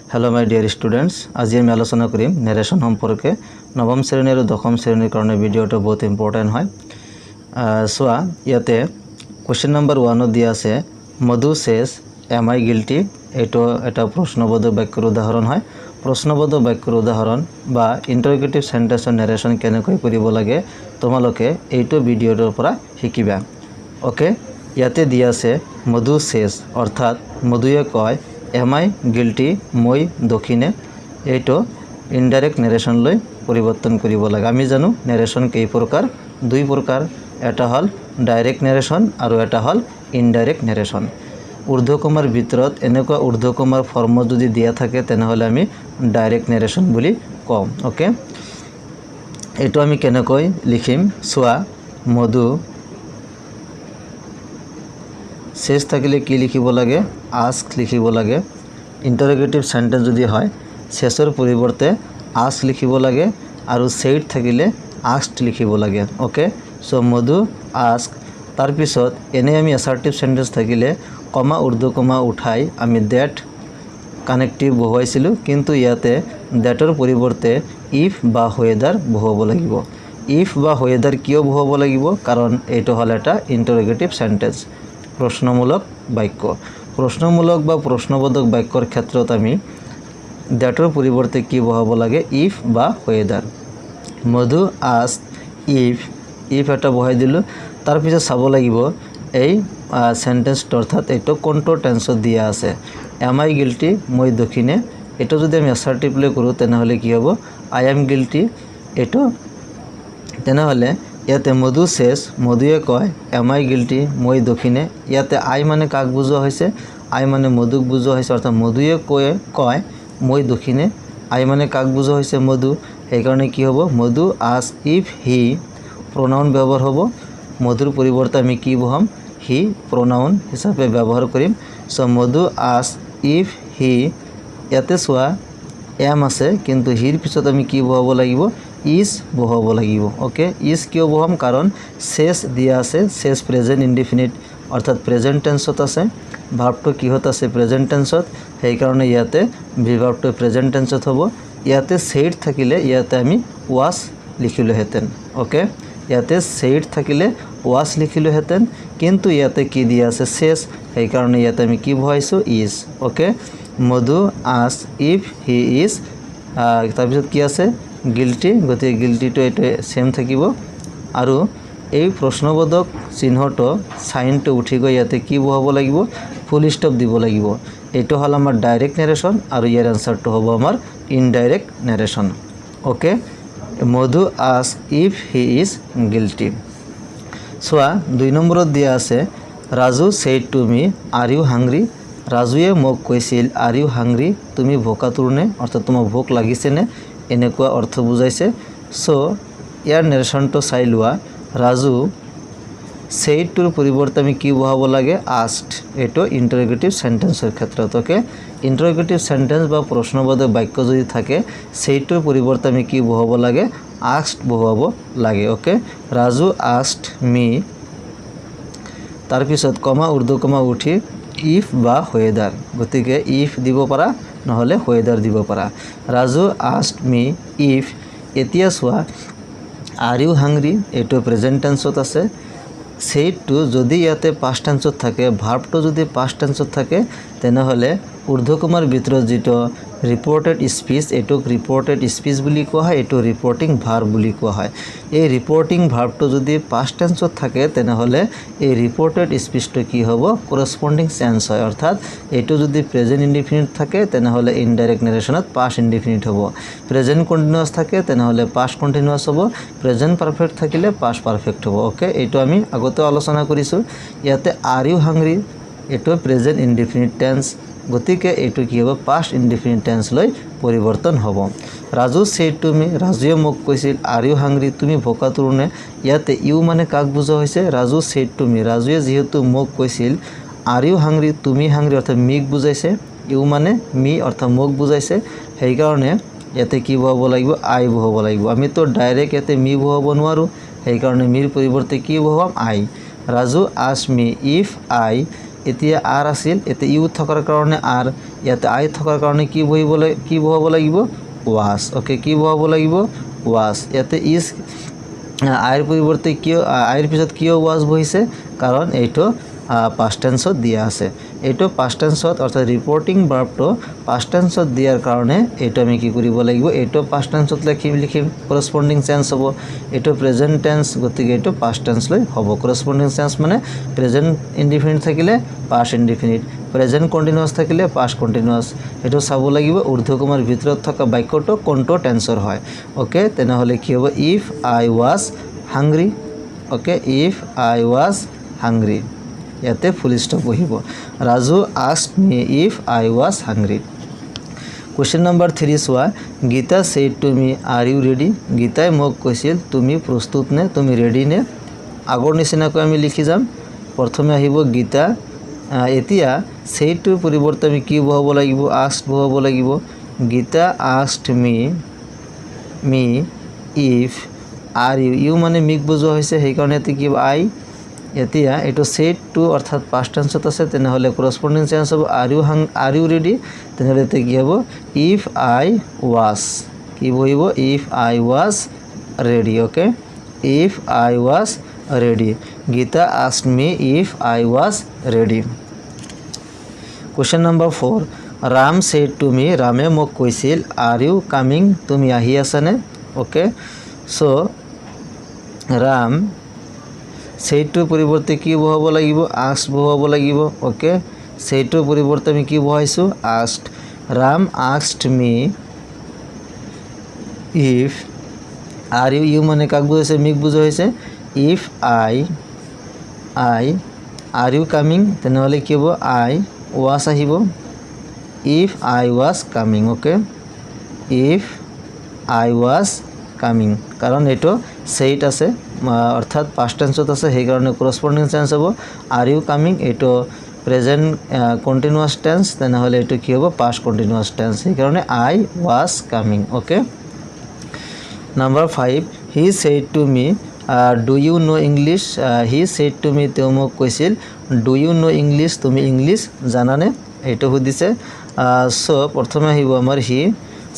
Hello my dear students आज आमी आलोचना करिम नरेशन सम्पर्के नवम श्रेणी और दशम श्रेणीर कारणे भिडिओटा बहुत इम्पर्टेन्ट है। सोआ इयाते क्वेश्चन नम्बर 1 दिया आछे मधु सेज एम आई गिल्टी। एटो एटा प्रश्नबोधक वाक्यर उदाहरण है। प्रश्नबोधक वाक्यर उदाहरण बा इंटरगेटिव सेंटेन्सर नरेशन केनेকৈ करिब लागे तोमालोके एइटो भिडिओर परा शिकिबा। ओके इयाते दिया आछे मधु सेज अर्थात मधुए कय एम आई गिल्टी मैं दक्षिणे। एटो इनडाइरेक्ट नेरेशन लै परिवर्तन करिब लागे। आमी जानो नेरेशन केई प्रकार दुई प्रकार एटा हल डायरेक्ट नेरेशन और एटा हल इनडाइरेक्ट नेरेशन। ऊर्ध्वकमार भितरत एनेकुवा ऊर्ध्वकमार फर्म यदि दिया थाके तेनहले आमी डायरेक्ट नेरेशन बुली कम। ओके एटो आमी केनेকৈ लिखिम सोआ मधु शेष थाकिले कि लिखिब लागे आस्क लिखिब लागे। इंटरगेटिव सेंटेन्स यदि है शेषर परिवर्ते आस्क लिखिब लागे और सेड थाकिले आस्क्ड लिखिब लागे। ओके सो मधु आस्क तार पिছত एने आमी एसार्टिव सेंटेन्स थाकिले कमा ऊर्ध्वकमा उठाई आमी दैट कानेक्टिव बहुवाइसिलु किन्तु इयाते दैटर परिवर्ते इफ बा वेदार बहुवाब लागिब। इफ बा वेदार किय बहुवाब लागिब कारण एटो हल एटा इंटरगेटिव सेंटेन्स प्रश्नमूलक वाक्य। प्रश्नमूलक बा प्रश्नबोधक वाक्यर क्षेत्रत आमी दैटर परिवर्ते कि बहाब लागे इफ बा वेदार। मधु आस्क इफ एटा बहाई दिलु तार पिछे चाब लागिब এই सेंटेन्सটো अर्थात एटो कोनटो टेन्सत दिया आछे एम आई गिल्टी मैं दक्षिणे। एटो यदि आमी एसार्टिवली करूँ तेनहले कि हबो आई एम गिल्टी। एटो तेनहले इयाते मधु सेज मधुए कय एम आई गिल्टी मैं दक्षिणे। इयाते आई माने काक बुझोआ होइसे आई माने मधुक बुझोआ होइसे अर्थात मधुए कय मैं दक्षिणे। आई माने काक बुझोआ होइसे मधु हेइकारणे कि हबो मधु आस्क इफ हि प्रोनाउन व्यवहार हबो। मधुर परिवर्ते आमी कि बहाम हि प्रोनाउन हिसाबे व्यवहार करिम। सो मधु आस्क इफ हि इयाते सोआ एम आछे किन्तु हिर पिছত आमी कि बहाब लागिब इज बहाब लागिब। ओके इज क्यों बहाम कारण शेष दिया आछे शेष प्रेजेंट इनडिफिनिट अर्थात प्रेजेंट टेन्सत आछे भार्बटो किहत आछे प्रेजेंट टेन्सत हेइ कारणे इयाते विभार्बटो प्रेजेंट टेन्सत हबो। इयाते सेड थाकिले इयाते आमी वास लिखिलोहेतेन। ओके इयाते सेड थाकिले वास लिखिलोहेतेन किन्तु इयाते कि दिया आछे शेष हेइ कारणे इयाते आमी कि बहाइছো is. Okay Madhu ask if he is तार पिছত कि आछे गिल्टी गति गिल्टीटो एटो सेम थाकिब और এই प्रश्नबोधक चिन्हटो साइनटो उठी गई इयाते कि बहाब लागिब फुल स्टप दिब लागिब। एटो हल आमार डायरेक्ट नेरेशन और यार आंसारटो हबो आमार indirect narration. Okay Madhu ask if he is guilty. सोआ 2 नम्बरत दिया आछे Raju said to me are you hungry. राजुए मोक কৈছিল आर यू हांग्री तुमी भोकातुर ने अर्थात तुम्हार भोक लागिছে ने এনেকুৱা अर्थ बुझाइছে। सो यार नेरेशनटो चाइ लोৱা राजू सेइडटोर परिवर्ते आमी कि बहाब लागे आस्क्ड। एटो इंटरगेटिव सेंटेन्सर क्षेत्रत। ओके इंटरगेटिव सेंटेन्स बा प्रश्नबोधक वाक्य यदि थाके सेइडटोर परिवर्ते आमी कि बहाब लागे आस्क्ड बहाब लागे। ओके राजू आस्क्ड मी तार पिছত कमा ऊर्ध्वकमा उठी इफ बा वेदार गतिके इफ দিব পারা নহলে वेदार দিব পারা। राजू आस्क्ड मी इफ एतिया सोआ आर यू हांग्री एटो प्रेजेंट टेन्सत आछे सेइडटो यदि इयाते पास्ट टेन्सत थाके भार्बटो यदि पास्ट टेन्सत थाके तेनहले ऊर्ध्वकमार भितरत जितो रिपोर्टेड स्पीच एटोक रिपोर्टेड स्पीच बुली कोৱা হয় एटो रिपोर्टिंग भार्ब बुली कोৱা হয়। এই रिपोर्टिंग भार्बटो यदि पास्ट टेन्सत थाके तेनहले এই रिपोर्टेड स्पीचटो कि हबो करस्पन्डिंग टेन्स হয় अर्थात एटो यदि प्रेजेंट इनडिफिनिट थाके तेनहले इनडाइरेक्ट नेरेशनत पास्ट इनडिफिनिट हबो। प्रेजेंट कन्टिन्युअस थाके तेनहले पास्ट कन्टिन्युअस हबो। प्रेजेंट पारफेक्ट थाकिले पास्ट पारफेक्ट हबो। ओके एटो आमी आगते आलोचना करिছো। इयाते आर यू हांग्री एटो प्रेजेंट इनडिफिनिट टेन्स गतिके एटो कि हबो पास्ट इनडिफिनिट टेन्स लै परिवर्तन हबो। राजू सेड टू मी राजुए मोक কৈছিল आर यू हांग्री तुमी भोकातुर ने इयाते इउ माने काक बुझोआ होइसे राजू सेड टू मी राजुए जेहेतु मोक কৈছিল आर यू हांग्री तुमी हांग्री अर्थात मिक बुझाइছে इउ माने मी अर्थात मोक बुझाइছে हेइ कारणे इयाते कि बहाब लागिब आई बहाब लागिब। आमी तो डायरेक्ट इयाते मी बहाब नोवारो हेइ कारणे मिर परिवर्ते कि बहाम आई। Raju asked me if I এতিয়া आर आसिल एते इउ थकार कारणे आर ইয়াতে আই থকাৰ কাৰণে কি বহাব লাগিব ওয়াজ ওকে কি বহাব লাগিব ওয়াজ ইয়াতে ইজ আইৰ পৰিৱৰ্তে কিয় আইৰ পিছত কিয় ওয়াজ বহিছে কাৰণ এইটো past tense দিয়া আছে এইটো past tense অৰ্থাৎ ৰিপৰ্টিং ভাৰ্বটো past tense দিয়াৰ কাৰণে এইটো আমি কি কৰিব লাগিব এইটো past tense লিখিম corresponding tense হ'ব এইটো present tense গতিকে এইটো past tense লৈ হ'ব corresponding tense মানে present indefinite থাকিলে past indefinite present continuous থাকিলে past continuous এইটো চাব লাগিব ঊৰ্ধ্বকমাৰ ভিতৰত থকা বাক্যটো কোনটো টেন্সৰ হয় ওকে তেনেহলে কি হ'ব if I was hungry okay if I was hungry ইয়াতে ফুল স্টপ বহিব Raju asked me if I was hungry question number 3 চোৱা Gita said to me are you ready গীতাই মোক কৈছিল তুমি প্ৰস্তুত নে তুমি ৰেডি নে আগৰ নিচিনাকৈ আমি লিখি যাম প্ৰথমে আহিব গীতা এতিয়া said to পৰিৱৰ্তে আমি কি বহাব লাগিব asked বহাব লাগিব Gita asked me if are you মানে মিক বুজোৱা হৈছে সেই কাৰণে এতে কি I এতিয়া এটো said to অৰ্থাৎ past tense আছে তেনেহলে corresponding tense হ'ব are you ready তেনেহলে এতে কি হ'ব if I was কি বহিব if I was ready okay if I was ready Gita asked me if I was ready question number 4 Ram said to me Rame মোক কৈছিল are you coming তুমি আহি আছানে okay so Ram said to পৰিৱৰ্তে কি বহাব লাগিব asked বহাব লাগিব ওকে said to পৰিৱৰ্তে আমি কি বহাইছো asked Ram asked me if are you মানে কাক বুজাইছে মিক বুজাইছে if I are you coming তেনেহলে কি হ'ব I was আহিব if I was coming okay if I was coming কাৰণ এটো said আছে অর্থাৎ past tense আছে সেই কারণে corresponding tense হ'ব are you coming এটো present continuous tense তেনে হলে এটো কি হ'ব past continuous tense সেই কারণে I was coming okay number 5 he said to me do you know English he said to me তেওঁ মোক কৈছিল do you know English তুমি ইংলিশ জানানে এটো সুধিছে সো প্ৰথমে আহিব আমাৰ he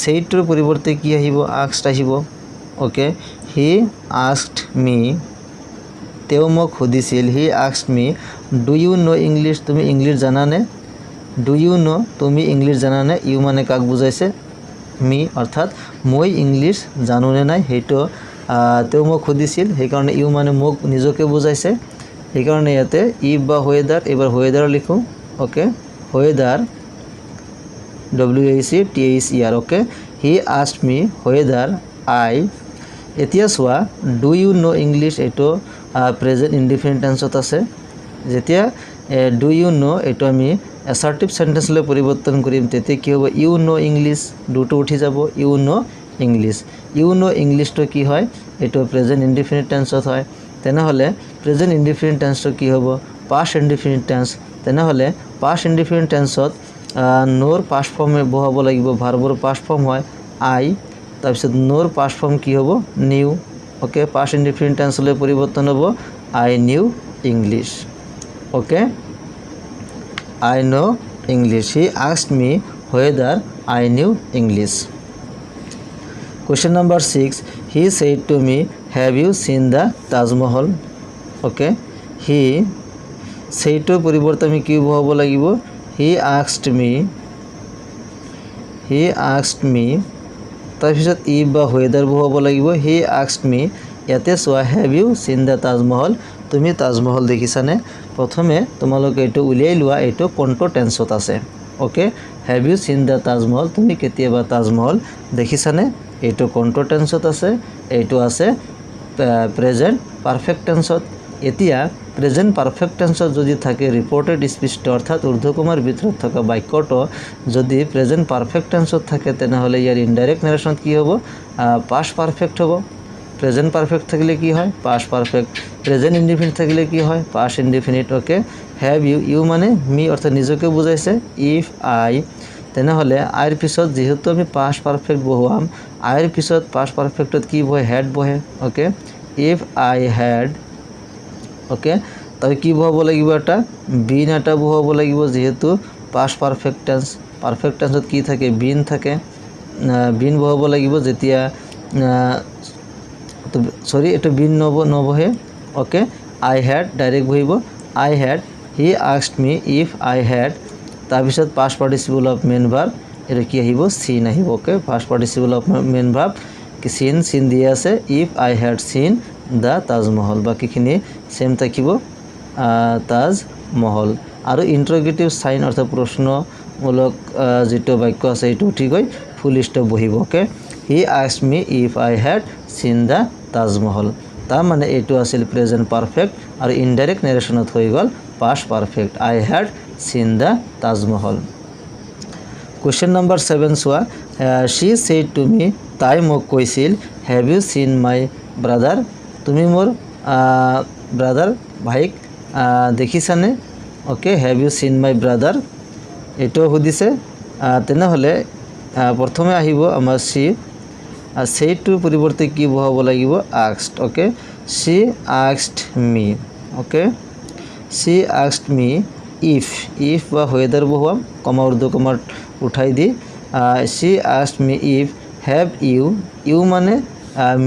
said to পৰিৱৰ্তে কি আহিব asked আহিব okay he asked me তেওঁ মোক সুধিছিল he asked me do you know English তুমি ইংলিশ জানানে do you know তুমি ইংলিশ জানানে ইউ মানে কাক বুজাইছে মি অৰ্থাৎ মই ইংলিশ জানোনে নাই হেটো তেওঁ মোক সুধিছিল সেই কাৰণে ইউ মানে মোক নিজকে বুজাইছে সেই কাৰণে ইয়াতে if বা whether এবাৰ whether লিখো okay whether WHETHER okay he asked me whether I এতিয়া সোয়া do you know English এটো present indefinite tense আছে যেতিয়া do you know এটো আমি assertive sentence লৈ পৰিৱৰ্তন কৰিম তেতে কি হ'ব you know English do to উঠি যাব you know English তো কি হয় এটো present indefinite tense হয় তেনেহলে present indefinite tense তো কি হ'ব past indefinite tense তেনেহলে past indefinite tense নোর past form এ বহাব লাগিব ভাৰ্বৰ past form হয় I তাৰপিছত নোর past form কি হ'ব knew okay past indefinite tense লৈ পৰিৱৰ্তন হ'ব I knew English okay I know English he asked me whether I knew English question number 6 he said to me have you seen the Taj Mahal okay he said to পৰিৱৰ্তে আমি কি বহাব লাগিব he asked me তাৰপিছত if বা whether বহাব লাগিব he asked me ইয়াতে সোয়া have you seen the Taj Mahal তুমি তাজমহল দেখিছানে প্ৰথমে তোমালোকে এটো উলিয়াই লোৱা এটো কোনটো টেন্সত আছে okay have you seen the Taj Mahal তুমি কেতিয়াবা তাজমহল দেখিছানে এটো কোনটো টেন্সত আছে এটো আছে প্ৰেজেন্ট পাৰফেক্ট টেন্সত এতিয়া প্ৰেজেন্ট পাৰফেক্ট টেন্সত যদি থাকে ৰিপোৰ্টেড স্পিচ অৰ্থাৎ ঊৰ্ধ্বকমাৰ ভিতৰত থকা বাক্যটো যদি প্ৰেজেন্ট পাৰফেক্ট টেন্সত থাকে তেনেহলে ইয়াৰ ইনডাইরেক্ট নারেশন কি হ'ব পাস্ট পারফেক্ট হ'ব প্রেজেন্ট পারফেক্ট থাকিলে কি হয় পাস্ট পারফেক্ট প্রেজেন্ট ইনডিফিনিট থাকিলে কি হয় past indefinite okay have you মানে মি অর্থাৎ নিজকে বুজাইছে ইফ আই তেনেহলে আইৰ পিছত যেহেতু আমি পাস্ট পাৰফেক্ট বহুৱাম আইৰ পিছত পাস্ট পারফেক্টত কি বহে হেড বহে okay if I had okay তবে কি বহাব লাগিব এটা বিন এটা বহাব লাগিব যেহেতু পাস্ট পারফেক্ট টেন্স পারফেক্ট টেন্সত কি থাকে বিন থাকে বিন বহাব লাগিব যেতিয়া তো সরি এটা বিন নবহে ওকে আই হ্যাড ডাইরেক্ট বহিব আই had he asked me if I had তাৰপিছত past participle of man verb এটা কি আহিব সিন আহিব okay past participle of man verb কি সিন দিয়ে আছে if I had seen the Taj Mahal বাকিখিনি সেম থাকিব তাজমহল আৰু ইন্টারোগেটিভ সাইন অর্থাৎ প্রশ্নমূলক যেটো বাক্য আছে এইটো ঠিক হয় ফুল স্টপ বহিব okay he asked me if I had seen the Taj Mahal তার মানে এইটো আছিল প্রেজেন্ট পারফেক্ট আর ইনডাইরেক্ট নেরেশনত হয়ে গল past perfect I had seen the Taj Mahal question number 7 চোৱা শি সেড টু মি তাই মোক কৈছিল have you seen my brother তুমি মোর ব্রাদার ভাইক দেখিছানে okay have you seen my brother এটাও সুধিছে তেনেহলে প্রথমে আহিব আমার সি আর সেইটোৰ পৰিৱৰ্তে কি বহাব লাগিব asked okay she asked me okay she asked me if বা হোয়েদার বহুয়াম কমা উর্দু কমা উঠাই দি she asked me if have you মানে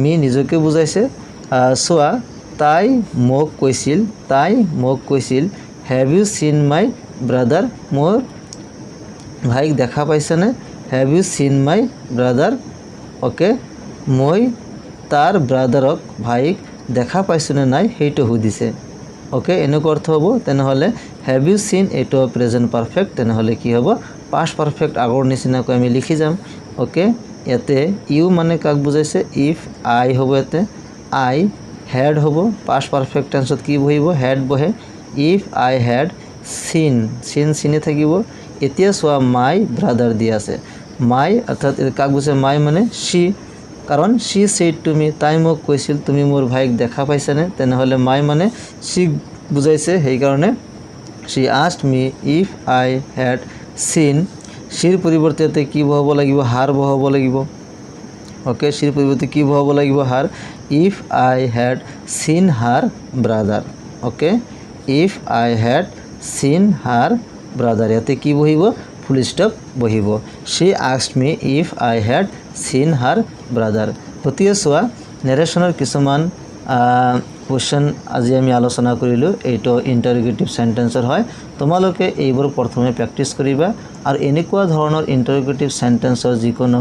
মি নিজকে বুজাইছে চোৱা তাই মোক কৈছিল have you seen my brother মোর ভাইক দেখা পাইছেনে have you seen my brother okay মই তার ব্রাদারক ভাইক দেখা পাইছনে নাই সেইটো সুধিছে ওকে এনেকুৱা অৰ্থ হ'ব তেনেহলে হ্যাভ ইউ সিন এইটো প্ৰেজেন্ট পাৰফেক্ট তেনেহলে কি হ'ব পাস্ট পাৰফেক্ট আগৰ নিচিনাকৈ আমি লিখি যাম ওকে ইয়াতে ইউ মানে কাক বুজাইছে ইফ আই হ'ব ইয়াতে আই হ্যাড হ'ব পাস্ট পারফেক্ট টেন্সত কি বহিব হ্যাড বহে ইফ আই হ্যাড সিনে থাকিব এতিয়া চোৱা মাই ব্রাদার দি আছে মাই অর্থাৎ কাক বুঝে মাই মানে সি কারণ সি সেড টু মি তাই মোক কৈছিল তুমি মোর ভাইক দেখা পাইছানে তেনেহলে মাই মানে সি বুঝাইছে সেই কারণে she asked me if I had seen সির পরিবর্তে কি বহাব লাগিব হার বহাব লাগিব ওকে সির পরিবর্তে কি বহাব লাগিব her if I had seen her brother okay if I had seen her brother ইয়াতে কি বহিব ফুল স্টপ বহিব she asked me if I had seen her brother গতিকে চোৱা নেৰেশ্যনৰ কিছুমান কোৱেশ্যন আজি আমি আলোচনা কৰিলোঁ এইটো ইণ্টাৰোগেটিভ সেন্টেন্সৰ হয় তোমালোকে এইবোৰ প্ৰথমে প্ৰেক্টিছ কৰিবা আৰু এনেকুৱা ধৰণৰ ইণ্টাৰোগেটিভ সেন্টেন্সৰ যিকোনো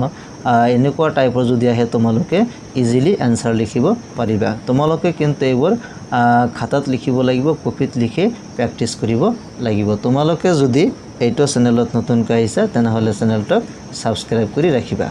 এনেকুৱা টাইপৰ যদি আহে তোমালোকে ইজিলি এনসাৰ লিখিব পাৰিবা তোমালোকে কিন্তু এইবোৰ খাতাত লিখিব লাগিব কপিত লিখি প্ৰেক্টিছ কৰিব লাগিব তোমালোকে যদি এইটো চেনেলত নতুনকৈ আহিছা তেনেহলে চেনেলটো সাবস্ক্ৰাইব কৰি ৰাখিবা